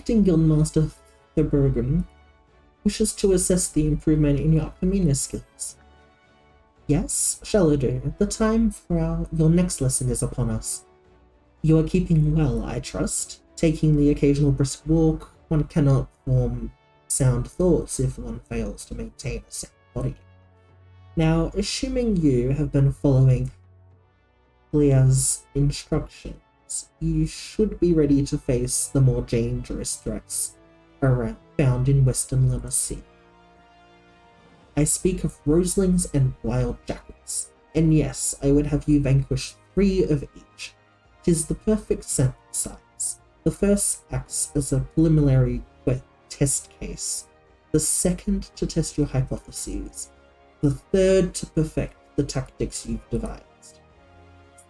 Acting Guildmaster Thurbergen wishes to assess the improvement in your Arcanist skills. Yes, Shalado, the time for your next lesson is upon us. You are keeping well, I trust. Taking the occasional brisk walk, one cannot form sound thoughts if one fails to maintain a sound body. Now, assuming you have been following Leah's instructions, you should be ready to face the more dangerous threats found in Western Lunacy. I speak of roselings and wild jackals, and yes, I would have you vanquish 3 of each. 'Tis the perfect sample size. The first acts as a preliminary test case, the second to test your hypotheses, the third to perfect the tactics you've devised.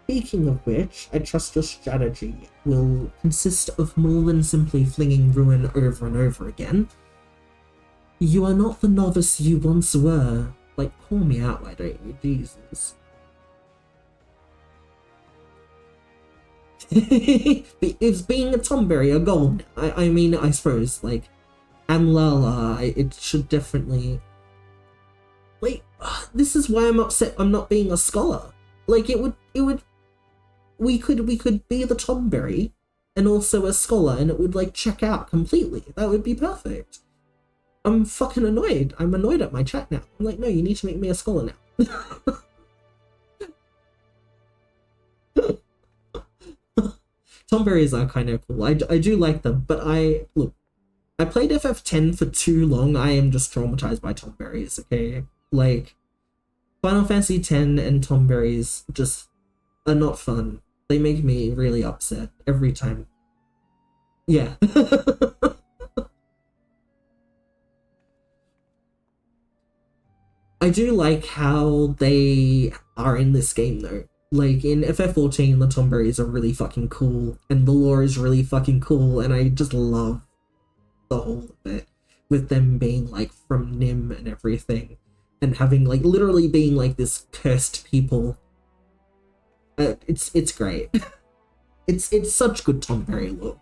Speaking of which, I trust your strategy will consist of more than simply flinging ruin over and over again. You are not the novice you once were. Like, call me out, why don't you? Jesus. Is being a Tomberry a goal? I mean, I suppose, like, and Lala, it should definitely... Like, this is why I'm upset I'm not being a scholar. Like, we could be the Tomberry and also a scholar, and it would, like, check out completely. That would be perfect. I'm fucking annoyed. I'm annoyed at my chat now. I'm like, no, you need to make me a scholar now. Tomberries are kind of cool. I do like them, but look, I played FF10 for too long. I am just traumatized by Tomberries, okay? Like, Final Fantasy X and Tomberries just are not fun. They make me really upset every time. Yeah. I do like how they are in this game, though. Like, in FF14, the Tomberries are really fucking cool, and the lore is really fucking cool, and I just love the whole of it, with them being, like, from Nim and everything, and having, like, literally being, like, this cursed people. It's great. It's such good Tomberry lore.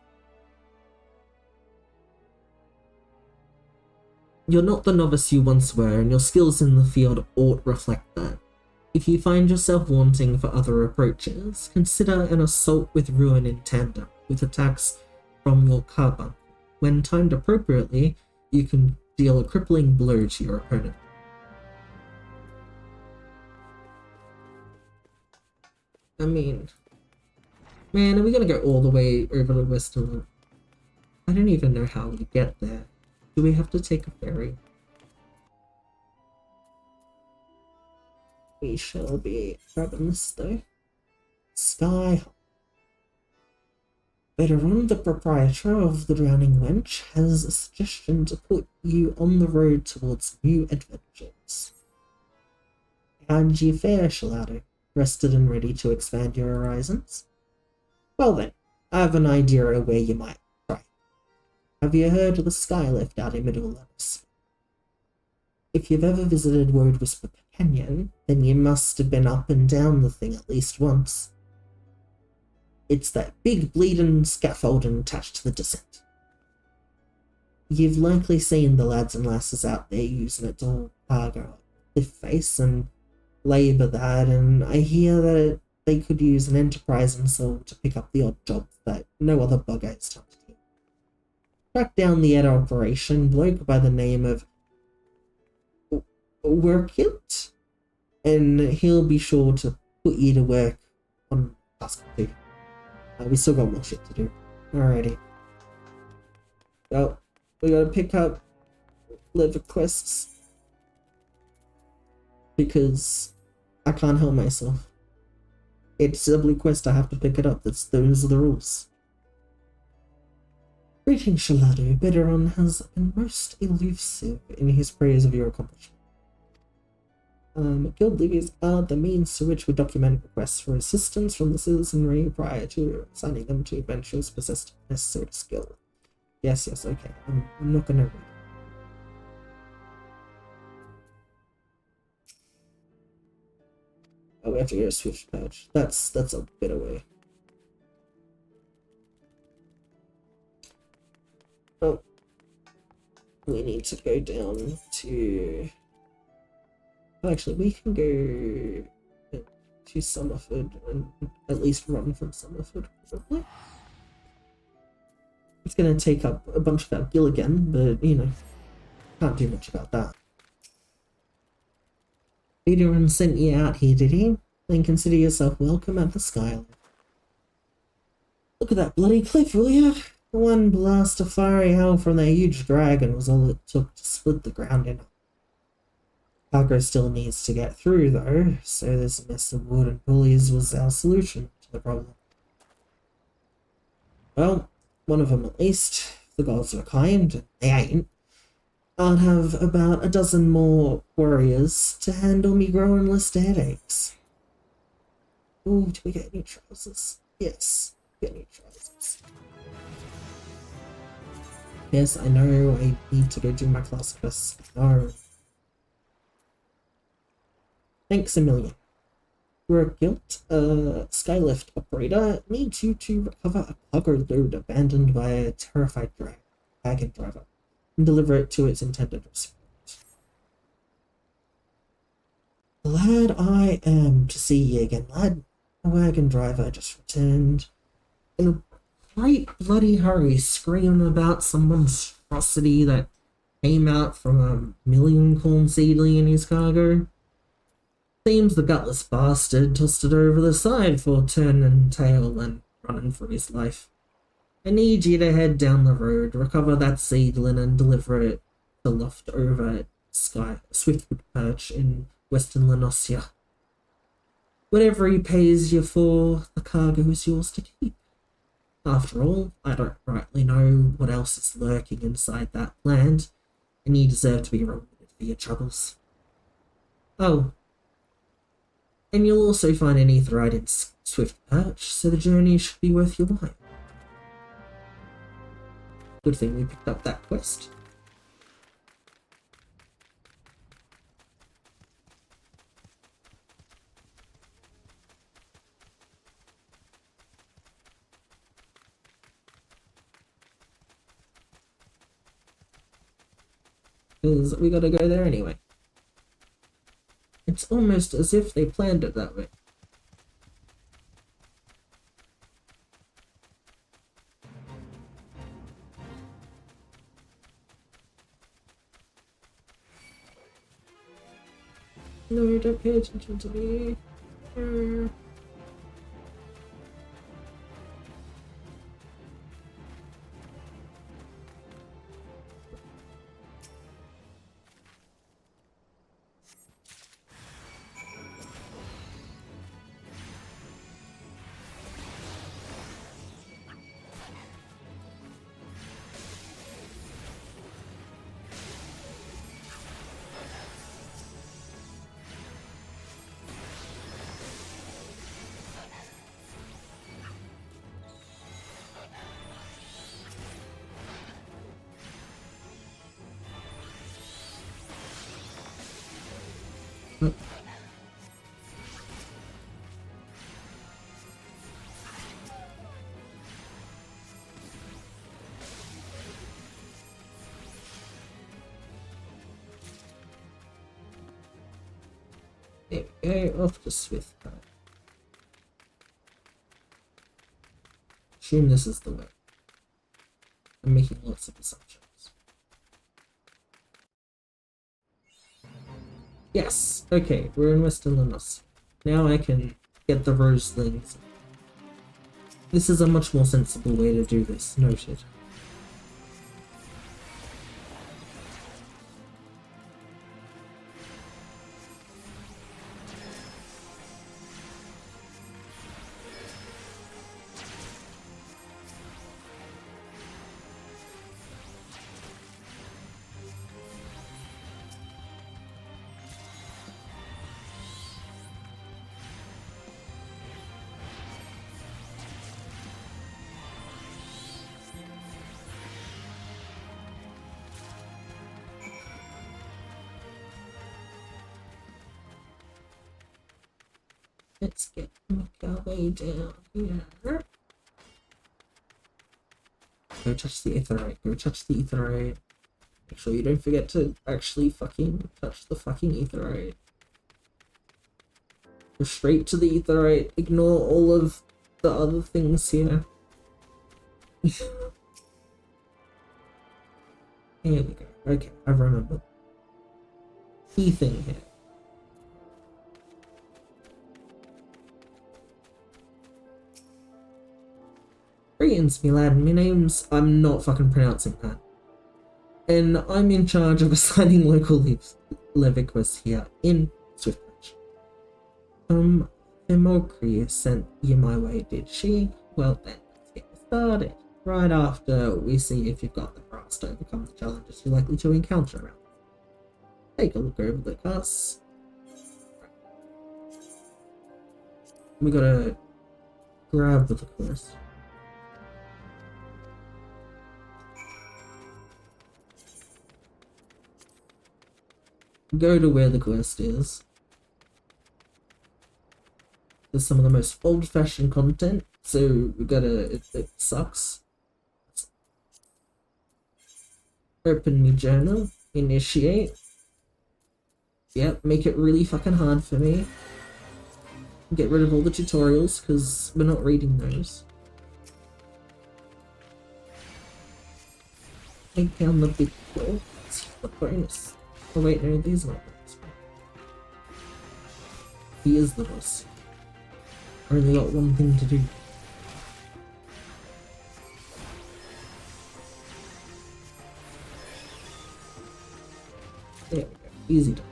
You're not the novice you once were, and your skills in the field ought reflect that. If you find yourself wanting for other approaches, consider an assault with ruin in tandem with attacks from your carbuncle. When timed appropriately, you can deal a crippling blow to your opponent. I mean, man, are we gonna go all the way over to Western? I don't even know how we get there. Do we have to take a ferry? We shall be grabbing this though. Sky. Veteran, the proprietor of the Drowning Wench, has a suggestion to put you on the road towards new adventures. How did you fare, Shalado? Rested and ready to expand your horizons? Well then, I have an idea of where you might try. Have you heard of the Skylift out in Middle Lunacy? If you've ever visited Woad Whisper Canyon, then you must have been up and down the thing at least once. It's that big bleeding scaffolding attached to the descent. You've likely seen the lads and lasses out there using it to go up cliff face and labour that, and I hear that they could use an enterprising soul to pick up the odd job that no other bugger has time to do. Track down the head operation bloke by the name of Workit, and he'll be sure to put you to work on task 2. We still got more shit to do. Alrighty. Well, we gotta pick up liver quests because I can't help myself. It's a blue quest, I have to pick it up. Those are the rules. Greetings, Shalado. Beteron has been most elusive in his praise of your accomplishment. Guild levies are the means to which we document requests for assistance from the citizenry prior to assigning them to adventurers possessed of necessary skill. Yes, okay. I'm not gonna read. Oh, we have to go to Swiftperch. That's a bit away. Oh, we need to go down to... Oh, actually, we can go to Summerford and at least run from Summerford, probably. It's gonna take up a bunch of our gil again, but, you know, can't do much about that. Adrian sent you out here, did he? Then consider yourself welcome at the Skyline. Look at that bloody cliff, will ya? One blast of fiery hell from that huge dragon was all it took to split the ground in. Cargo still needs to get through, though, so this mess of wood and pulleys was our solution to the problem. Well, one of them at least. If the gods were kind, they ain't. I'd have about a dozen more warriors to handle me growing list of headaches. Ooh, do we get any trousers? Yes, get any trousers. Yes, I know I need to go do my class quest. No. Thanks a million. We're guilt, skylift operator needs you to recover a cargo load abandoned by a terrified wagon driver and deliver it to its intended recipient. Glad I am to see ye again, lad. A wagon driver just returned in a great bloody hurry, screaming about some monstrosity that came out from a million corn seedling in his cargo. Seems the gutless bastard tossed it over the side for turning tail and running for his life. I need you to head down the road, recover that seedling and deliver it to loft over at Swiftperch in Western Lenosia. Whatever he pays you for, the cargo is yours to keep. After all, I don't rightly know what else is lurking inside that land, and you deserve to be rewarded for your troubles. Oh, and you'll also find an aetheryte in Swiftperch, so the journey should be worth your while. Good thing we picked up that quest. Because we gotta go there anyway. It's almost as if they planned it that way. No, don't pay attention to me. There we go, off to Swiftperch. Assume this is the way. I'm making lots of assumptions. Yes, okay, we're in Western Lenosia. Now I can get the roselings. This is a much more sensible way to do this, noted. Let's make our way down here. Go touch the aetheryte. Go touch the aetheryte. Make sure you don't forget to actually fucking touch the fucking aetheryte. Go straight to the aetheryte. Ignore all of the other things here. Here we go. Okay, I remember. Key thing here. Greetings, me lad. My name's... I'm not fucking pronouncing that. And I'm in charge of assigning local levy quests here in Swiftperch. Thermocrea sent you my way, did she? Well then, let's get started. Right after we see if you've got the brass to overcome the challenges you're likely to encounter around. Take a look over the class. We gotta grab the quest. Go to where the quest is. There's some of the most old-fashioned content, so we gotta... it sucks. Open me journal. Initiate. Yep, make it really fucking hard for me. Get rid of all the tutorials, because we're not reading those. Take down the big door. The bonus. Oh wait, no, these are not bonus. He is the boss. I only got one thing to do. There we go. Easy done.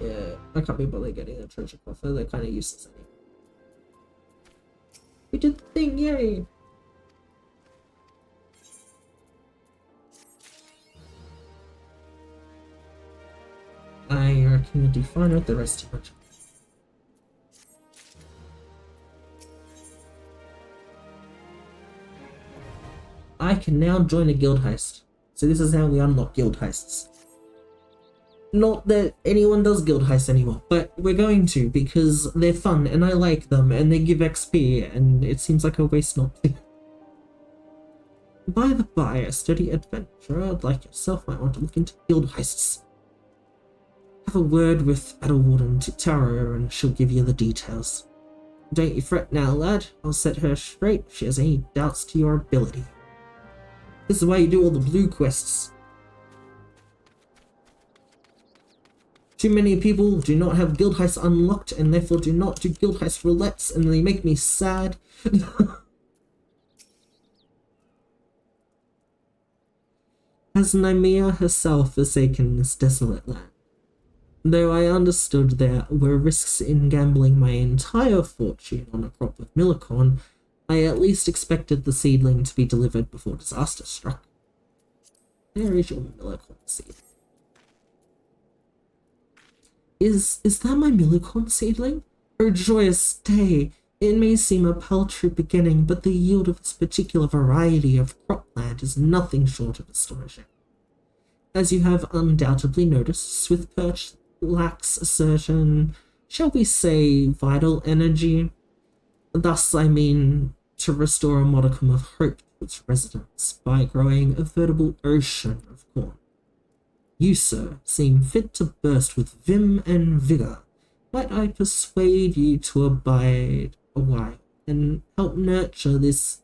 Yeah, I can't be bothered getting a treasure coffer. They're kind of useless anyway. We did the thing, yay! I reckon you'll do fine with the rest of it. I can now join a guild heist. So this is how we unlock guild heists. Not that anyone does guild heists anymore, but we're going to because they're fun and I like them and they give XP and it seems like a waste not to. By the by, a steady adventurer like yourself might want to look into guild heists. Have a word with Battle Warden Taro and she'll give you the details. Don't you fret now, lad. I'll set her straight if she has any doubts to your ability. This is why you do all the blue quests. Too many people do not have guild heists unlocked and therefore do not do guild heist roulettes and they make me sad. Has Nymea herself forsaken this desolate land? Though I understood there were risks in gambling my entire fortune on a crop of millicorn, I at least expected the seedling to be delivered before disaster struck. There is your millicorn seed. Is that my millicorn seedling? Oh joyous day! It may seem a paltry beginning, but the yield of this particular variety of cropland is nothing short of astonishing. As you have undoubtedly noticed, Swiftperch lacks a certain, shall we say, vital energy. Thus, I mean to restore a modicum of hope to its residents by growing a veritable ocean of corn. You, sir, seem fit to burst with vim and vigour. Might I persuade you to abide a while and help nurture this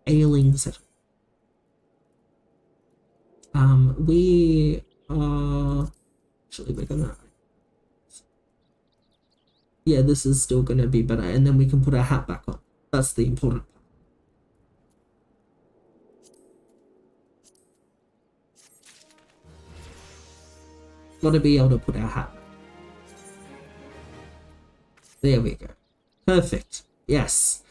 ailing settlement? We are... Actually, we're gonna... Yeah, this is still gonna be better, and then we can put our hat back on. That's the important part. Gotta be able to put our hat back. There we go. Perfect. Yes.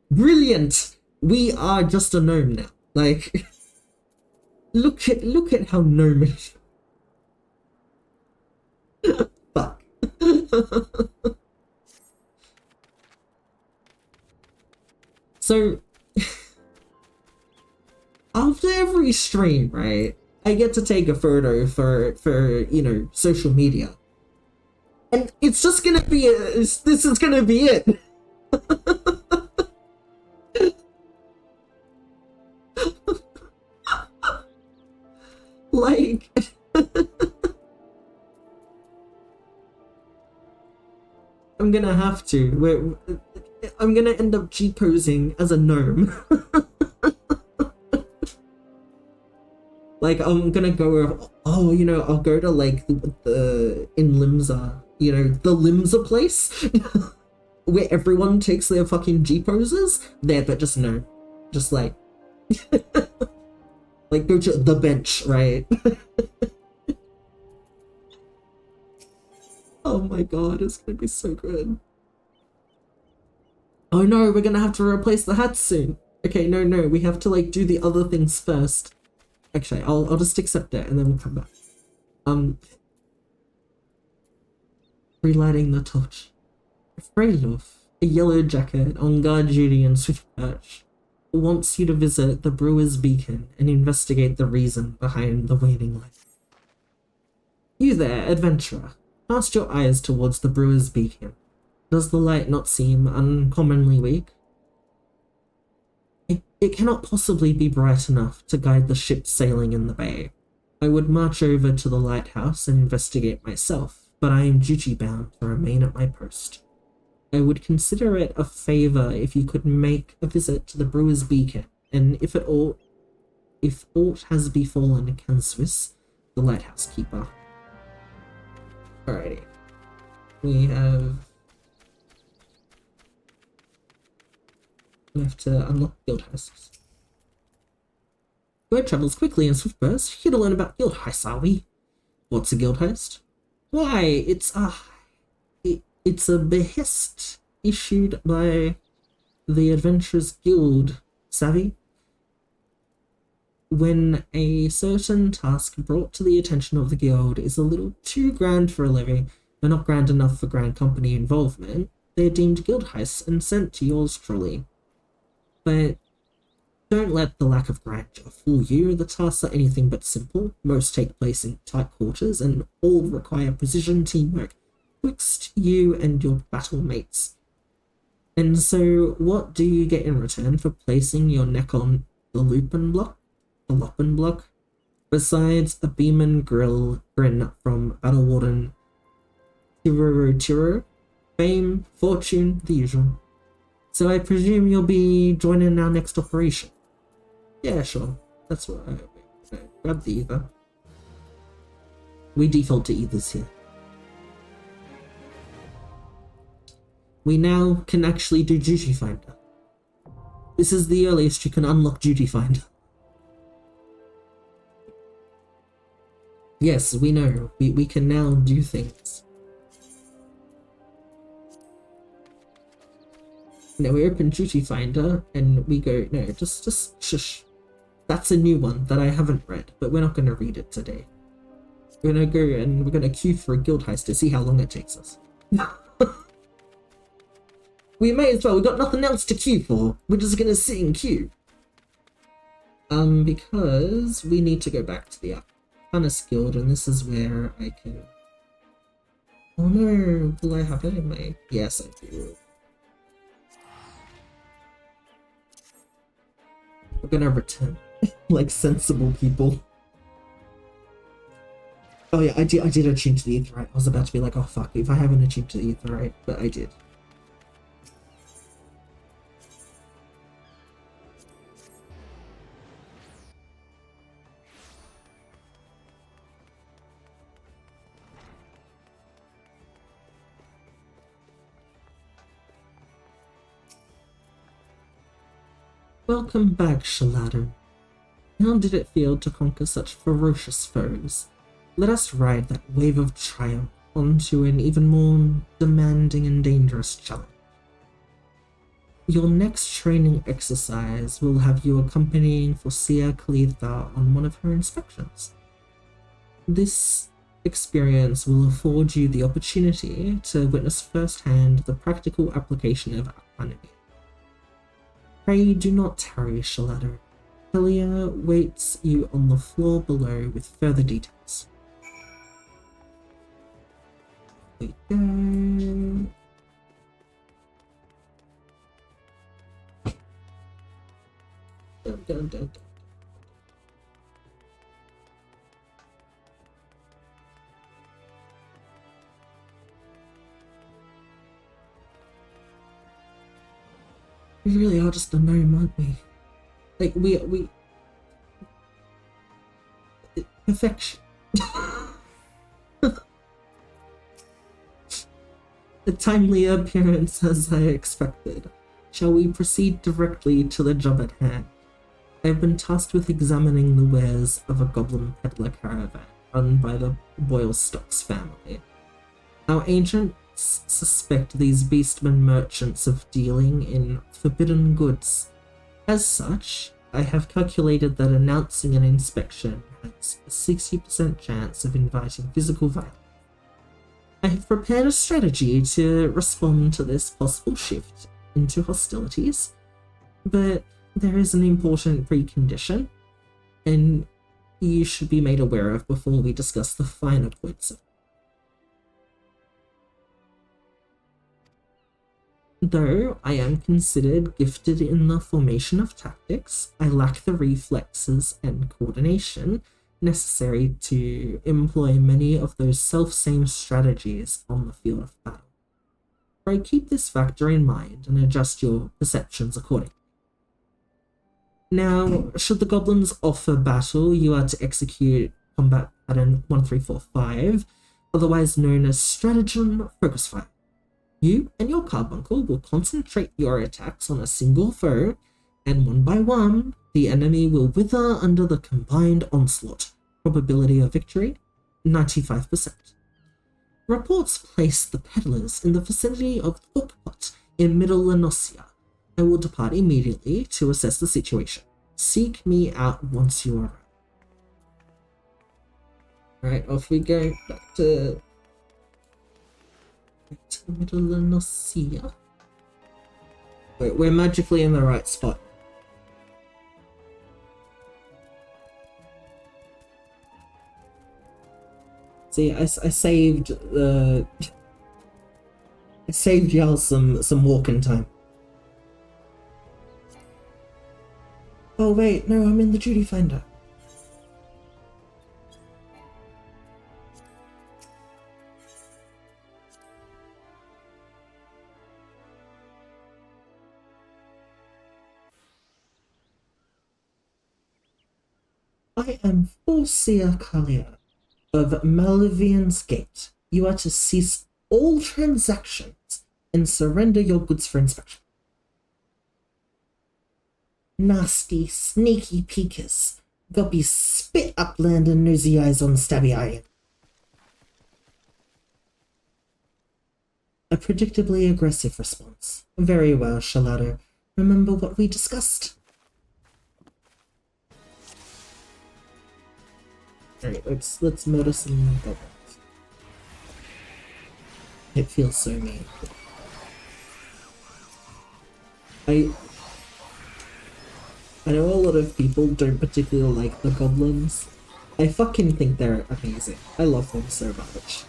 Brilliant! We are just a gnome now. Like... Look at how gnomish. Fuck. So after every stream, right, I get to take a photo for you know, social media. And it's just gonna be this is gonna be it. Like I'm gonna have to. I'm gonna end up G-posing as a gnome. Like, I'm gonna go, oh, you know, I'll go to, like, the in Limsa, you know, the Limsa place, where everyone takes their fucking G-poses. There, but just no. Just, like, like, go to the bench, right? Oh my god, it's gonna be so good. Oh no, we're gonna have to replace the hats soon. Okay, no, we have to, like, do the other things first. Actually, I'll just accept it and then we'll come back. Relighting the torch. Freylov, a yellow jacket on guard duty in Swiftperch, wants you to visit the Brewer's Beacon and investigate the reason behind the waning light. You there, adventurer, cast your eyes towards the Brewer's Beacon. Does the light not seem uncommonly weak? It cannot possibly be bright enough to guide the ship sailing in the bay. I would march over to the lighthouse and investigate myself, but I am duty-bound to remain at my post. I would consider it a favour if you could make a visit to the Brewer's Beacon, and if aught has befallen Canswiss, the lighthouse keeper. Alrighty. We have to unlock guild heists. Word travels quickly in Swiftburst. Here to learn about guild heists, are we? What's a guild heist? Why, it's a behest issued by the Adventurers Guild, savvy? When a certain task brought to the attention of the guild is a little too grand for a levy, but not grand enough for grand company involvement, they are deemed guild heists and sent to yours truly. But don't let the lack of grandeur fool you. The tasks are anything but simple. Most take place in tight quarters and all require precision teamwork twixt you and your battle mates. And so what do you get in return for placing your neck on the Lopen block? Besides a beam grin from Battle Warden Tiro, fame, fortune, the usual. So I presume you'll be joining our next operation? Yeah, sure. That's what I grab the ether. We default to ethers here. We now can actually do Duty Finder. This is the earliest you can unlock Duty Finder. Yes, we know. We can now do things. Now we open Duty Finder and we go, no, just shush. That's a new one that I haven't read, but we're not going to read it today. We're going to go and we're going to queue for a guild heist to see how long it takes us. We may as well, we've got nothing else to queue for. We're just going to sit in queue. Because we need to go back to the Arcanist Guild, and this is where I can... Oh no, will I have it in my... Yes, I do. We're gonna return like sensible people. Oh yeah, I did attune to the Aetheryte. I was about to be like, oh fuck, if I haven't attuned to the Aetheryte, but I did. Welcome back, Shalado. How did it feel to conquer such ferocious foes? Let us ride that wave of triumph onto an even more demanding and dangerous challenge. Your next training exercise will have you accompanying Fosia Kalitha on one of her inspections. This experience will afford you the opportunity to witness firsthand the practical application of Arcanist. Pray do not tarry, Shalado. Helia waits you on the floor below with further details. we go. Dun, dun, dun, dun. We really are just a gnome, aren't we? Like, we... Perfection. A timely appearance as I expected. Shall we proceed directly to the job at hand? I have been tasked with examining the wares of a goblin peddler caravan run by the Boylstocks family. Our agents suspect these beastmen merchants of dealing in forbidden goods. As such, I have calculated that announcing an inspection has a 60% chance of inviting physical violence. I have prepared a strategy to respond to this possible shift into hostilities, but there is an important precondition, and you should be made aware of before we discuss the finer points of it. Though I am considered gifted in the formation of tactics, I lack the reflexes and coordination necessary to employ many of those self-same strategies on the field of battle. Pray keep this factor in mind and adjust your perceptions accordingly. Now, should the goblins offer battle, you are to execute combat pattern 1345, otherwise known as stratagem focus fire. You and your carbuncle will concentrate your attacks on a single foe, and one by one, the enemy will wither under the combined onslaught. Probability of victory, 95%. Reports place the peddlers in the vicinity of the Hookpot in Middle Lenosia. I will depart immediately to assess the situation. Seek me out once you arrive. Alright, off we go back to Middle Lenosia. Wait, we're magically in the right spot. See, I saved the... I saved y'all some walking time. Oh wait, no, I'm in the duty finder. I am Forcia Kalia of Malvian's Gate. You are to cease all transactions and surrender your goods for inspection. Nasty, sneaky peekers. Guppy spit upland and nosy eyes on stabby eye. A predictably aggressive response. Very well, Shalado. Remember what we discussed? Alright, let's murder some goblins. It feels so mean. I know a lot of people don't particularly like the goblins. I fucking think they're amazing. I love them so much.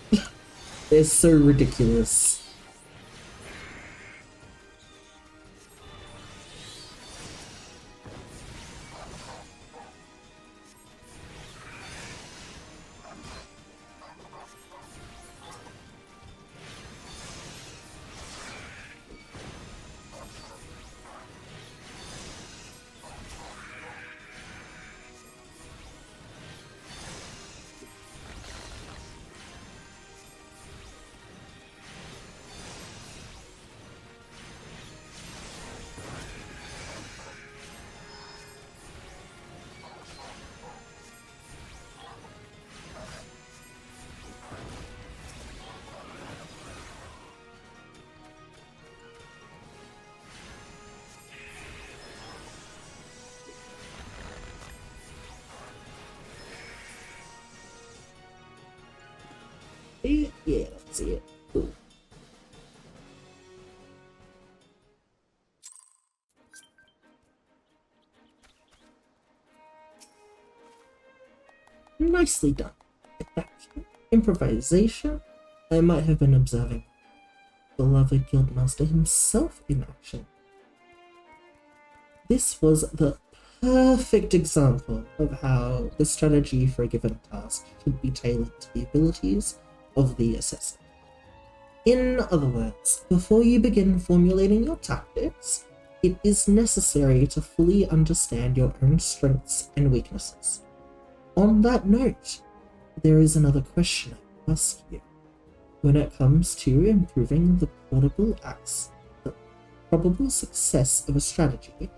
They're so ridiculous. Yeah, let's see it. Cool. Nicely done. Improvisation I might have been observing the beloved Guildmaster himself in action. This was the perfect example of how the strategy for a given task should be tailored to the abilities of the assessor. In other words, before you begin formulating your tactics, it is necessary to fully understand your own strengths and weaknesses. On that note, there is another question I ask you. When it comes to improving the probable success of a strategy,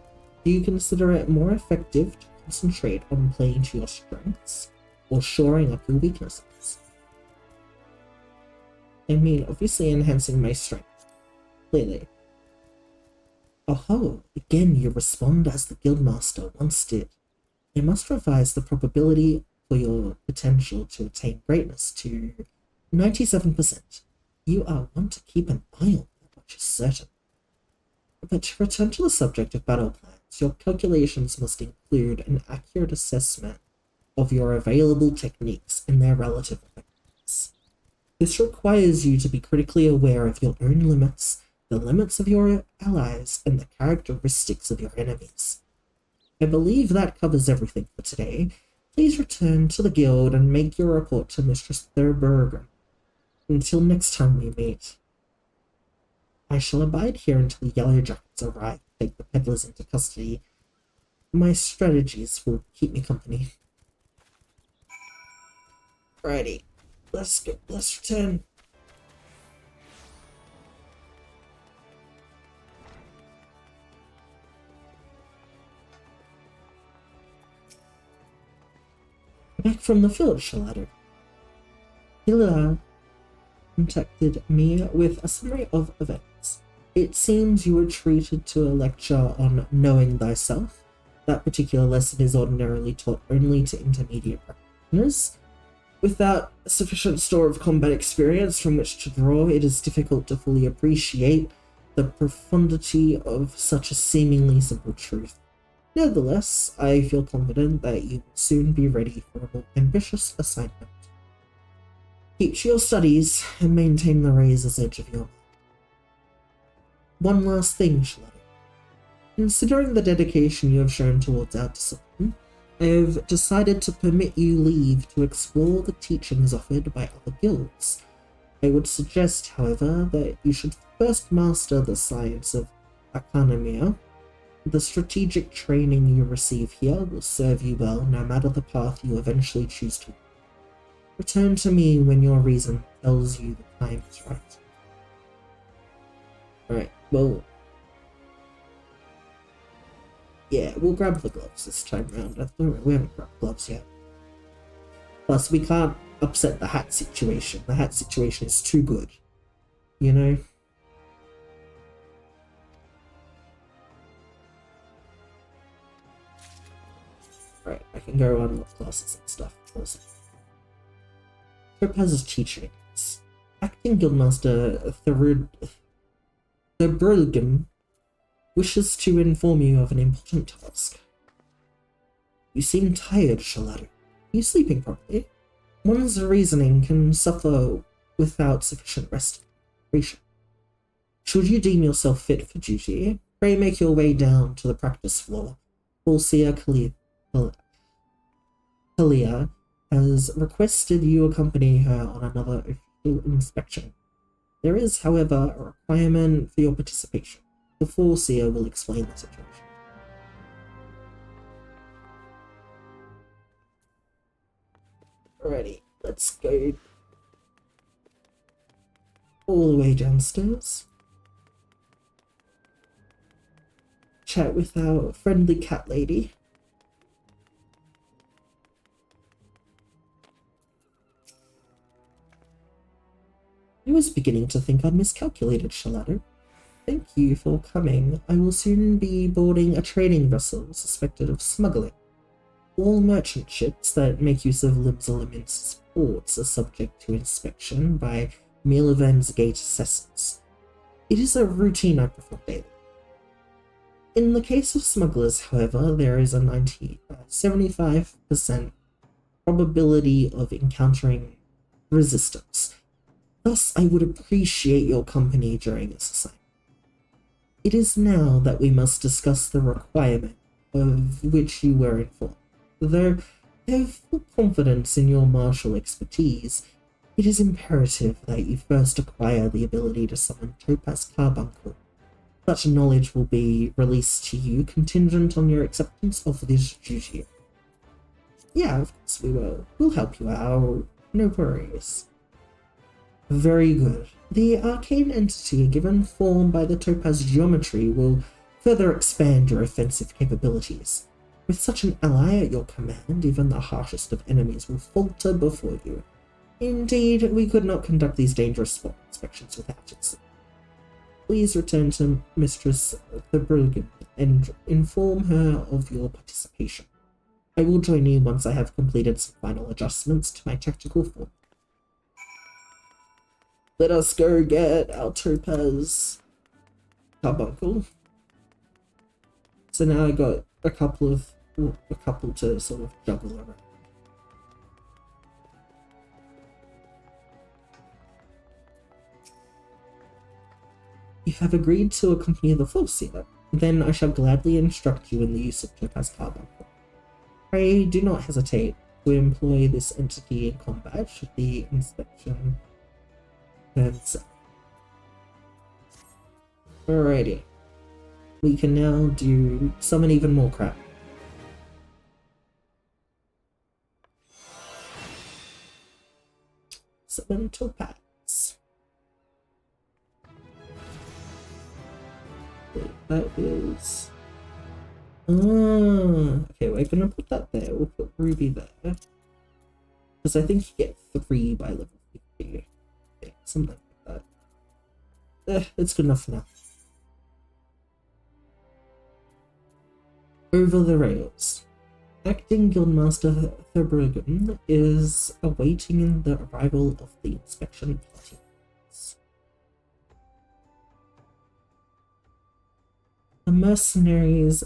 do you consider it more effective to concentrate on playing to your strengths or shoring up your weaknesses? I mean, obviously enhancing my strength, clearly. Oh, again you respond as the Guildmaster once did. I must revise the probability for your potential to attain greatness to 97%. You are one to keep an eye on, that much is certain. But to return to the subject of battle plans, your calculations must include an accurate assessment of your available techniques and their relative effectiveness. This requires you to be critically aware of your own limits, the limits of your allies, and the characteristics of your enemies. I believe that covers everything for today. Please return to the guild and make your report to Mistress Thurbergen. Until next time we meet, I shall abide here until the Yellow Jackets arrive to take the peddlers into custody. My strategies will keep me company. Alrighty, let's return. Back from the field, Shalado. Hilda contacted me with a summary of events. It seems you were treated to a lecture on knowing thyself. That particular lesson is ordinarily taught only to intermediate practitioners. Without a sufficient store of combat experience from which to draw, it is difficult to fully appreciate the profundity of such a seemingly simple truth. Nevertheless, I feel confident that you will soon be ready for a more ambitious assignment. Keep to your studies and maintain the razor's edge of your mind. One last thing, Shalado. Considering the dedication you have shown towards our discipline, I have decided to permit you leave to explore the teachings offered by other guilds. I would suggest, however, that you should first master the science of Arcanist. The strategic training you receive here will serve you well no matter the path you eventually choose to. Return to me when your reason tells you the time is right. Alright, well, yeah, we'll grab the gloves this time round. We haven't grabbed gloves yet. Plus, we can't upset the hat situation. The hat situation is too good, you know? Right, I can go on with classes and stuff. Proposes teachings. Acting Guildmaster Thurbergen wishes to inform you of an important task. You seem tired, Shalado. Are you sleeping properly? One's reasoning can suffer without sufficient rest and preparation. Should you deem yourself fit for duty, pray make your way down to the practice floor. Fulcia Kalia has requested you accompany her on another official inspection. There is, however, a requirement for your participation. The Fulcia will explain the situation. Alrighty, let's go all the way downstairs. Chat with our friendly cat lady. I was beginning to think I'd miscalculated, Shalado. Thank you for coming. I will soon be boarding a trading vessel suspected of smuggling. All merchant ships that make use of Lim's ports are subject to inspection by Milovan's Gate assessors. It is a routine I perform daily. In the case of smugglers, however, there is a 75% probability of encountering resistance. Thus, I would appreciate your company during this assignment. It is now that we must discuss the requirement of which you were informed. Though I have full confidence in your martial expertise, it is imperative that you first acquire the ability to summon Topaz Carbuncle. Such knowledge will be released to you contingent on your acceptance of this duty. Yeah, of course we will. We'll help you out. No worries. Very good. The arcane entity given form by the Topaz geometry will further expand your offensive capabilities. With such an ally at your command, even the harshest of enemies will falter before you. Indeed, we could not conduct these dangerous spot inspections without it. Please return to Mistress Thurbergen and inform her of your participation. I will join you once I have completed some final adjustments to my tactical form. Let us go get our Topaz Carbuncle. So now I got a couple to sort of juggle around. You have agreed to accompany the Forseer. Then I shall gladly instruct you in the use of Topaz Carbuncle. Pray do not hesitate to employ this entity in combat should the inspection turn south. Alrighty. We can now summon even more crap. Summon Topaz. Wait, that is... okay, we're gonna put that there. We'll put Ruby there. Because I think you get 3 by level 50. Yeah, something like that. It's good enough for now. Over the rails. Acting Guildmaster Thurbergen is awaiting the arrival of the inspection party. The mercenaries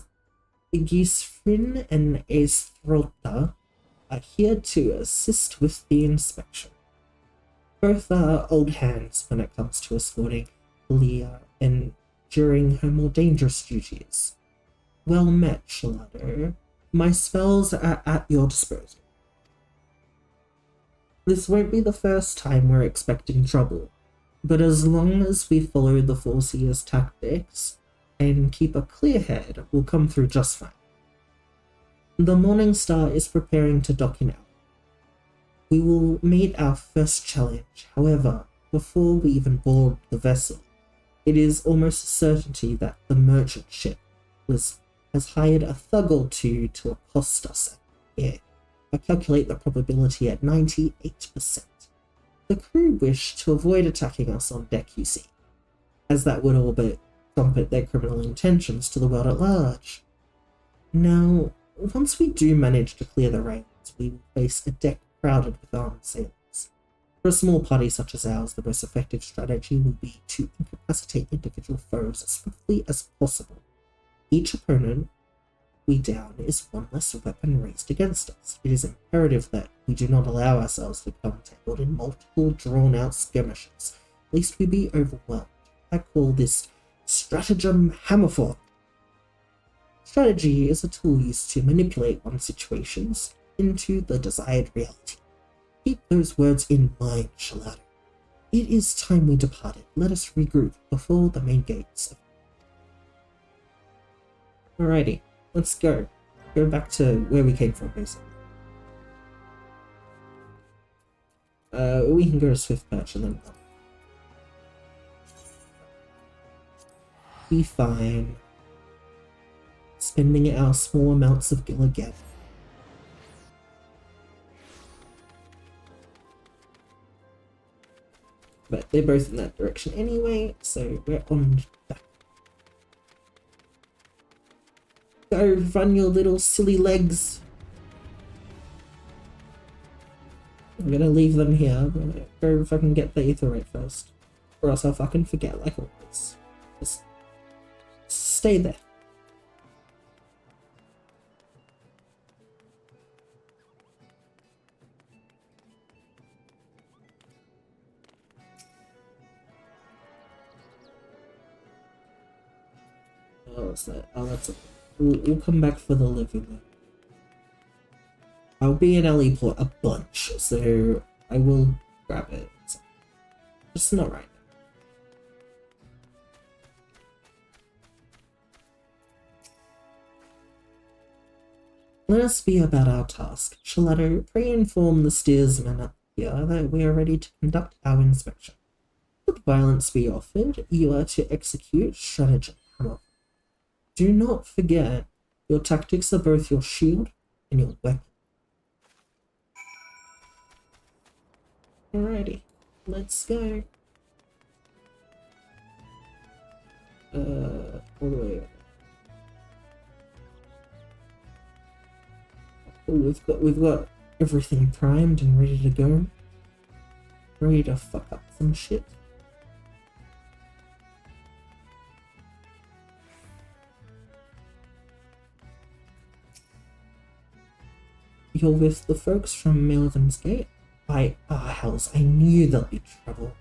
Gisfrin and Aesthrota are here to assist with the inspection. Both are old hands when it comes to escorting Leah and during her more dangerous duties. Well met, Shalado. My spells are at your disposal. This won't be the first time we're expecting trouble, but as long as we follow the Forseer's tactics and keep a clear head, we'll come through just fine. The Morning Star is preparing to dock in. We will meet our first challenge. However, before we even board the vessel, it is almost a certainty that the merchant ship has hired a thug or two to accost us here. I calculate the probability at 98%. The crew wish to avoid attacking us on deck, you see, as that would all but trumpet their criminal intentions to the world at large. Now, once we do manage to clear the rails, we will face a deck crowded with armed sailors. For a small party such as ours, the most effective strategy will be to incapacitate individual foes as swiftly as possible. Each opponent we down is one less weapon raised against us. It is imperative that we do not allow ourselves to become tangled in multiple drawn-out skirmishes, lest we be overwhelmed. I call this stratagem hammerfall. Strategy is a tool used to manipulate one's situations into the desired reality. Keep those words in mind, Shalado. It is time we departed. Let us regroup before the main gates. Alrighty, let's go. Go back to where we came from, basically. We can go to Swiftperch and then be fine. Spending our small amounts of gil again. But they're both in that direction anyway, so we're on back. Go run your little silly legs. I'm gonna leave them here. I'm gonna go fucking get the Aetheryte first. Or else I'll fucking forget like always. Just stay there. what's that? Oh, that's it. We'll come back for the living room. I'll be in Ellie Port a bunch, so I will grab it. Just not right now. Let us be about our task. Shalado, pray inform the steersman up here that we are ready to conduct our inspection. Should violence be offered, you are to execute stratagem. However, do not forget, your tactics are both your shield and your weapon. Alrighty, let's go. All the way over. We've got everything primed and ready to go. Ready to fuck up some shit. You're with the folks from Melvin's Gate? Hells, I knew there'll be trouble.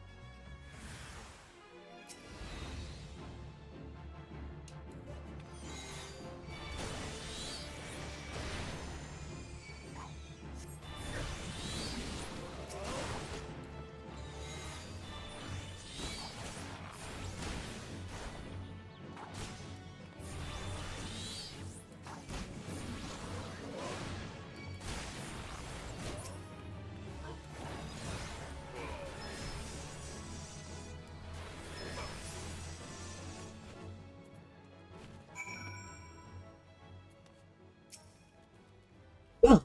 Well,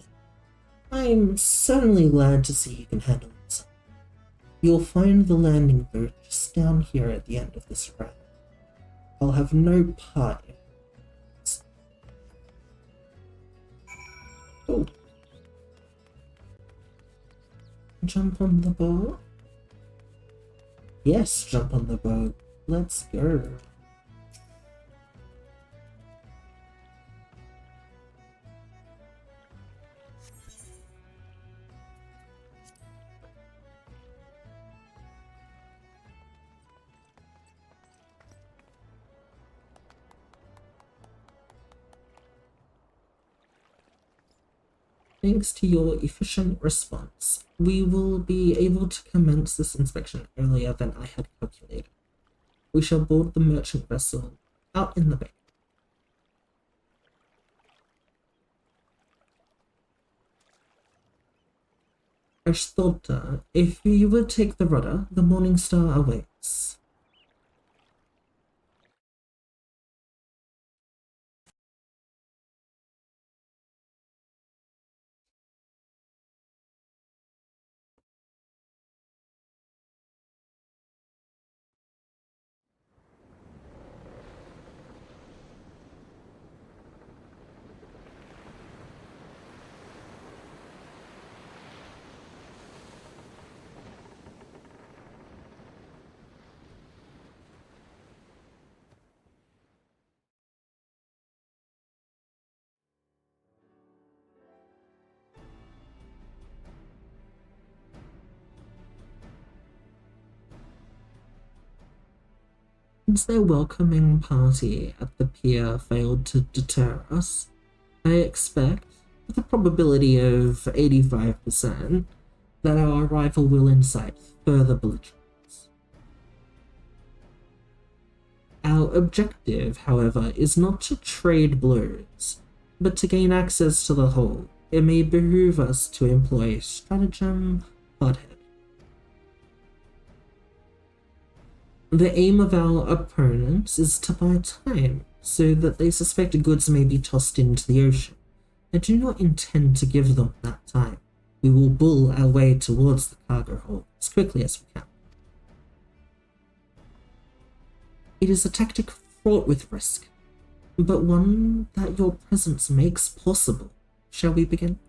I'm certainly glad to see you can handle this. You'll find the landing boat just down here at the end of this round. I'll have no part in it. Oh. Jump on the boat? Yes, jump on the boat. Let's go. Thanks to your efficient response, we will be able to commence this inspection earlier than I had calculated. We shall board the merchant vessel out in the bay. Ashtota, if you would take the rudder, the Morning Star awaits. Since their welcoming party at the pier failed to deter us, I expect, with a probability of 85%, that our arrival will incite further belligerence. Our objective, however, is not to trade blows, but to gain access to the hold. It may behoove us to employ stratagem butthead. The aim of our opponents is to buy time, so that they suspect goods may be tossed into the ocean. I do not intend to give them that time. We will bull our way towards the cargo hold as quickly as we can. It is a tactic fraught with risk, but one that your presence makes possible. Shall we begin?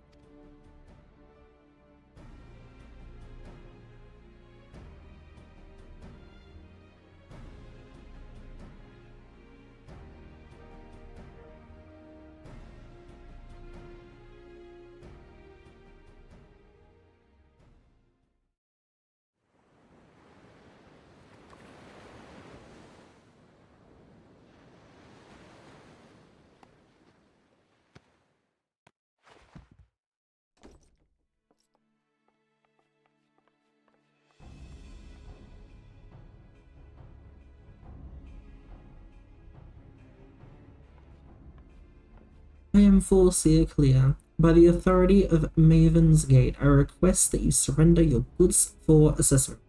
I am Forcia Clear. By the authority of Maven's Gate, I request that you surrender your goods for assessment.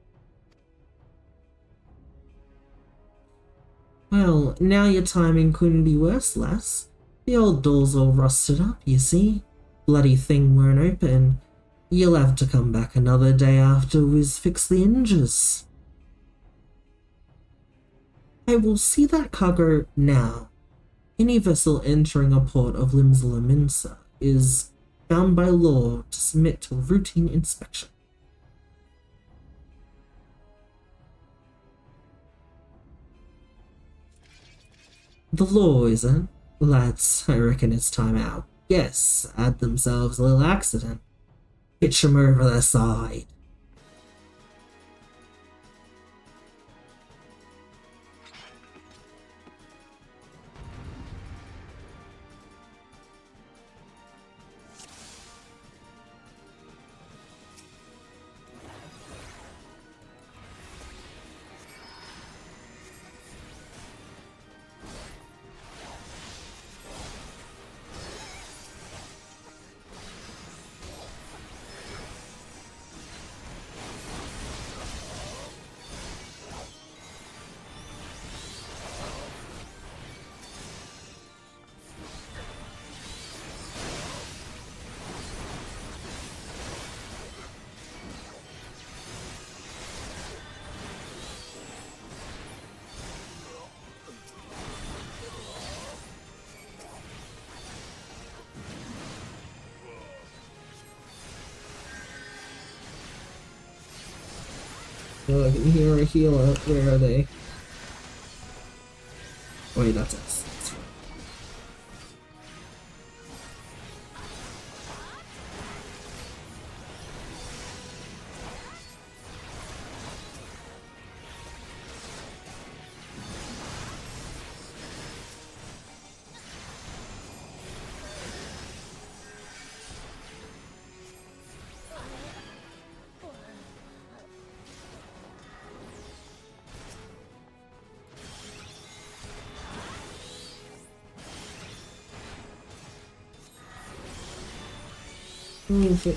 Well, now your timing couldn't be worse, lass. The old door's all rusted up, you see. Bloody thing won't open. You'll have to come back another day after we've fixed the hinges. I will see that cargo now. Any vessel entering a port of Limsla Minsa is bound by law to submit to routine inspection. The law, is it? Lads, I reckon it's time out. Yes, had themselves a little accident. Pitch 'em over the side. Oh, I can hear a healer. Where are they? Wait, that's us. That's right. Okay.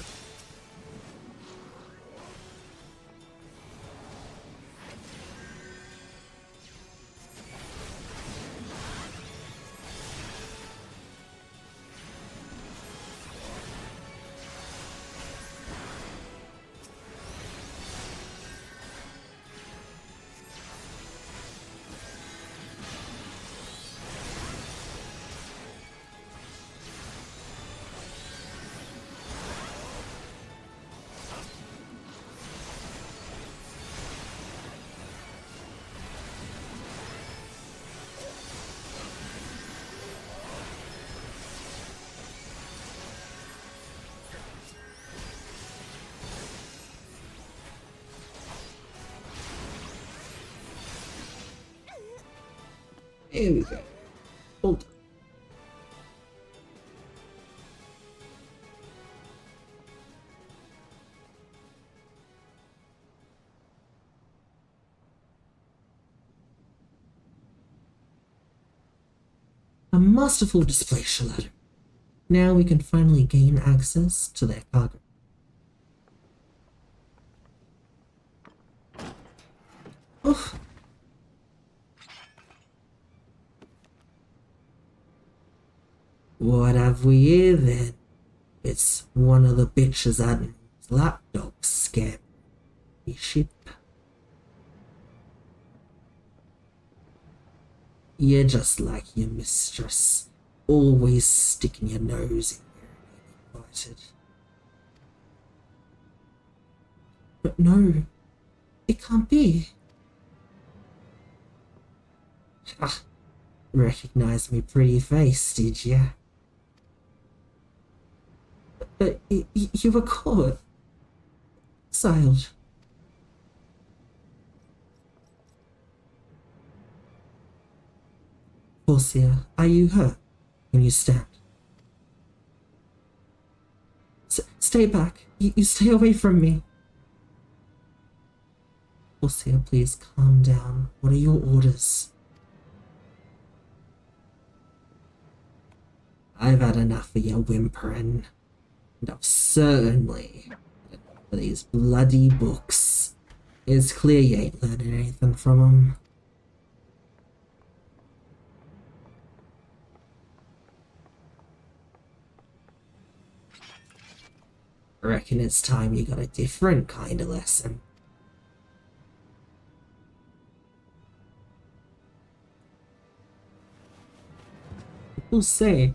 Here we go. Hold on. A masterful display, Shalado. Now we can finally gain access to their cargo. Oh. What have we here then? It's one of the bitches admiral's lapdog scam. The ship. You're just like your mistress, always sticking your nose in where you're invited. But no, it can't be. Ha! Recognize me pretty face, did ya? You were caught. Exiled. Forcia, are you hurt? Can you stand? Stay back. You stay away from me. Forcia, please calm down. What are your orders? I've had enough of your whimpering, and I've certainly had enough of these bloody books. It's clear you ain't learning anything from them. I reckon it's time you got a different kind of lesson. People say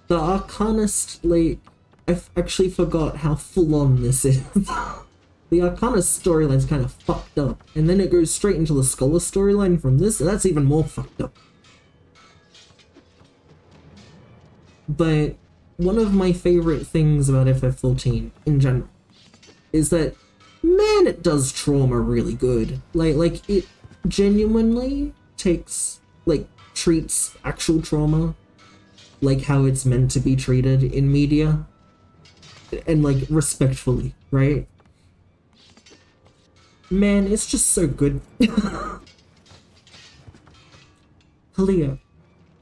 the Arcanist, like, I actually forgot how full-on this is. The Arcanist storyline's kind of fucked up, and then it goes straight into the Scholar storyline from this, and that's even more fucked up. But one of my favorite things about FF14 in general is that, man, it does trauma really good. Like it genuinely takes, like, treats actual trauma like how it's meant to be treated in media, and, like, respectfully, right? Man, it's just so good. Halia,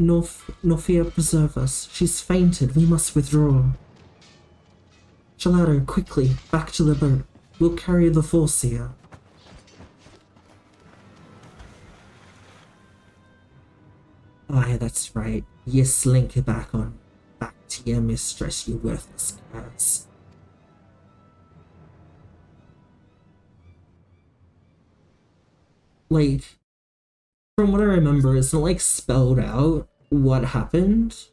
Norfia, preserve us. She's fainted. We must withdraw. Shalado, quickly, back to the boat. We'll carry the force here. Aye, that's right. You slink it back on. Back to your mistress, you worthless curs. Like, from what I remember, it's not, like, spelled out what happened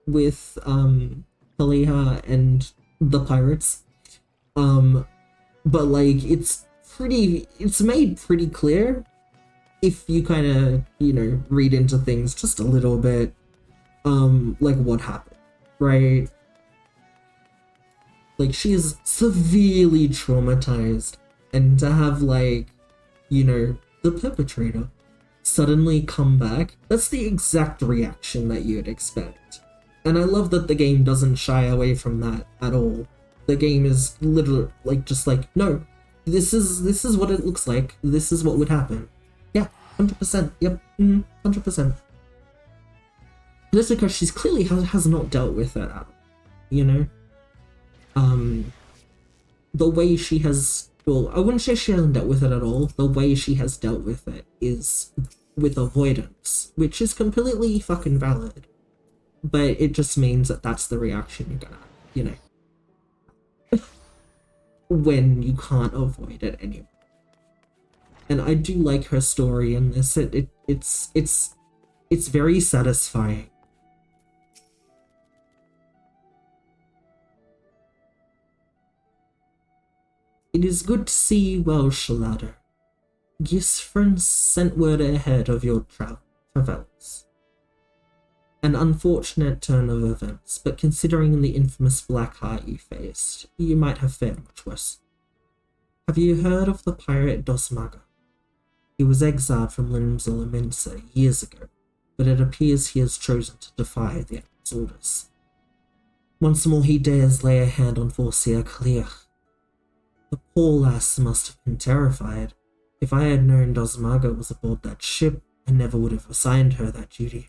with, Kaliha and the pirates. But, like, it's made pretty clear if you kind of, you know, read into things just a little bit, like, what happened, right? Like, she is severely traumatized, and to have, like, you know, the perpetrator suddenly come back, that's the exact reaction that you'd expect. And I love that the game doesn't shy away from that at all. The game is literally, like, just like, no, this is what it looks like, this is what would happen. Yeah, 100%, yep, 100%. Just because she's clearly has not dealt with it at all, you know? The way she has, well, I wouldn't say she hasn't dealt with it at all. The way she has dealt with it is with avoidance, which is completely fucking valid. But it just means that that's the reaction you're gonna, you know, when you can't avoid it anymore. And I do like her story in this. It's very satisfying. It is good to see you well, Shalado. Gis friends sent word ahead of your travels. An unfortunate turn of events, but considering the infamous black heart you faced, you might have fared much worse. Have you heard of the pirate Dosmaga? He was exiled from Limzilla Minsa years ago, but it appears he has chosen to defy the Admiral's orders. Once more he dares lay a hand on Forcia Kaliach. The poor lass must have been terrified. If I had known Dosmaga was aboard that ship, I never would have assigned her that duty.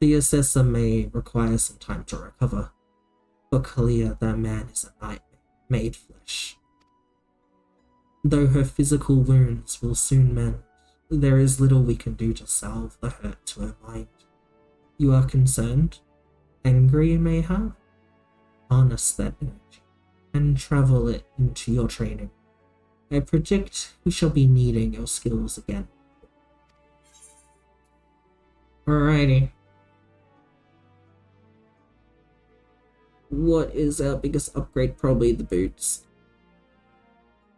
The assessor may require some time to recover, but Kalia, that man is a nightmare, made flesh. Though her physical wounds will soon mend, there is little we can do to salve the hurt to her mind. You are concerned? Angry, mayhap? Harness that energy, and travel it into your training. I predict we shall be needing your skills again. Alrighty. What is our biggest upgrade? Probably the boots.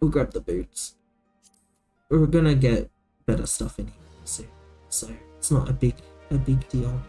We'll grab the boots. We're gonna get better stuff in here soon, so it's not a big deal.